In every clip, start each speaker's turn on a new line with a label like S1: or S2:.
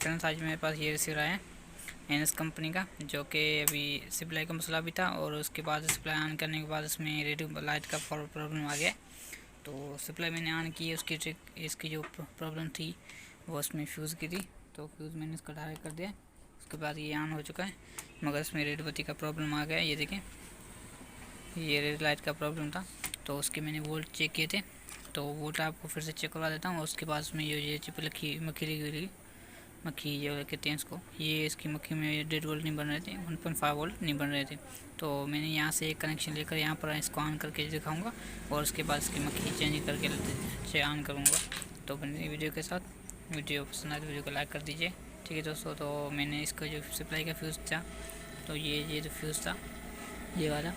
S1: Friends, आज मेरे पास ये रिसीवर आया है एनएस कंपनी का, जो कि अभी सप्लाई का मसला भी था और उसके बाद सप्लाई ऑन करने के बाद इसमें रेडियो लाइट का प्रॉब्लम आ गया। तो सप्लाई मैंने ऑन की, इसकी जो प्रॉब्लम थी वो उसमें फ्यूज़ की थी, तो फ्यूज़ मैंने इसका डायरेक्ट कर दिया। उसके बाद ये ऑन हो चुका है, मगर इसमें रेड बत्ती का प्रॉब्लम आ गया। ये देखें, ये रेड लाइट का प्रॉब्लम था, तो उसके मैंने वोल्ट चेक किए थे। तो वोल्ट आपको फिर से चेक करवा देता हूँ। उसके बाद उसमें ये चिप लगी मक्खी लगी हुई, मक्खी ये कहते हैं इसको, ये इसकी मक्खी में 1.5 वोल्ट नहीं बन रहे थे, 1.5 वोल्ट नहीं बन रहे थे। तो मैंने यहाँ से एक कनेक्शन लेकर यहाँ पर इसको ऑन करके दिखाऊंगा और उसके बाद इसकी मक्खी चेंज करके ऑन करूँगा। तो बने वीडियो के साथ, वीडियो पसंद आए तो वीडियो को लाइक कर दीजिए। ठीक है दोस्तों, तो मैंने इसका जो सप्लाई का फ्यूज़ था, तो ये जो फ्यूज़ था ये वाला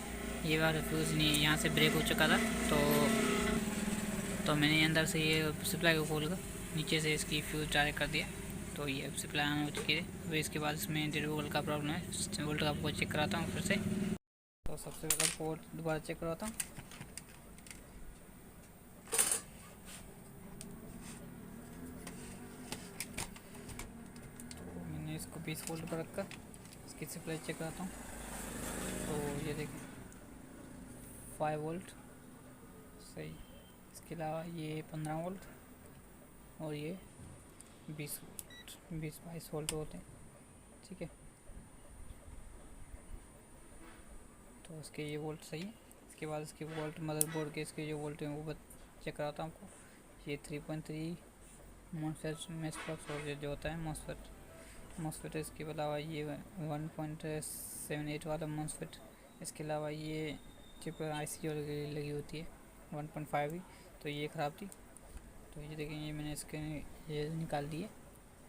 S1: फ्यूज़ नहीं, यहाँ से ब्रेक हो चुका था। तो मैंने अंदर से ये सप्लाई को खोल कर नीचे से इसकी फ्यूज़ डायरेक्ट कर दिया। तो ये सप्लाई ऑन हो चुकी है। अभी इसके बाद इसमें 1.5 वोल्ट का प्रॉब्लम है। वोल्ट का आपको चेक कराता हूँ फिर से। तो सबसे पहले पोर्ट दोबारा चेक करवाता हूँ। तो मैंने इसको 20 वोल्ट पर रखकर इसकी सप्लाई चेक कराता हूँ। तो ये देखें 5 वोल्ट सही। इसके अलावा ये 15 वोल्ट और ये 20-22 वोल्ट होते हैं। ठीक है, तो इसके ये वोल्ट सही है। इसके बाद इसके वोल्ट मदरबोर्ड के इसके जो वोल्ट हैं वो चेक कराता हूँ आपको। ये 3.3 MOSFET और जो होता है MOSFET है। इसके अलावा ये 1.78 वाला MOSFET। इसके अलावा ये चिप IC लगी होती है 1.5 ही, तो ये ख़राब थी। तो ये देखें, ये मैंने इसके ये निकाल दिए।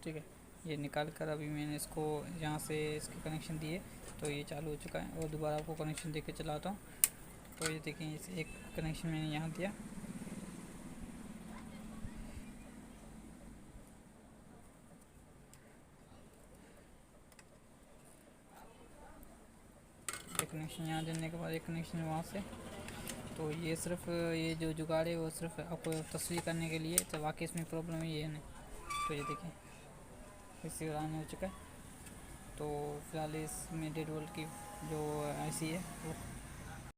S1: ठीक है, ये निकाल कर अभी मैंने इसको यहाँ से इसके कनेक्शन दिए, तो ये चालू हो चुका है। और दोबारा आपको कनेक्शन दे के चलाता हूँ। तो ये देखें, इस एक कनेक्शन मैंने यहाँ दिया, एक कनेक्शन यहाँ देने के बाद एक कनेक्शन वहाँ से। तो ये सिर्फ ये जो जुगाड़ है वो सिर्फ आपको तस्वीर करने के लिए, तो वाकई इसमें प्रॉब्लम है ये नहीं। तो ये देखें, इसी ऑन हो चुका है। तो फिलहाल इसमें 1.5 वोल्ट की जो IC है वो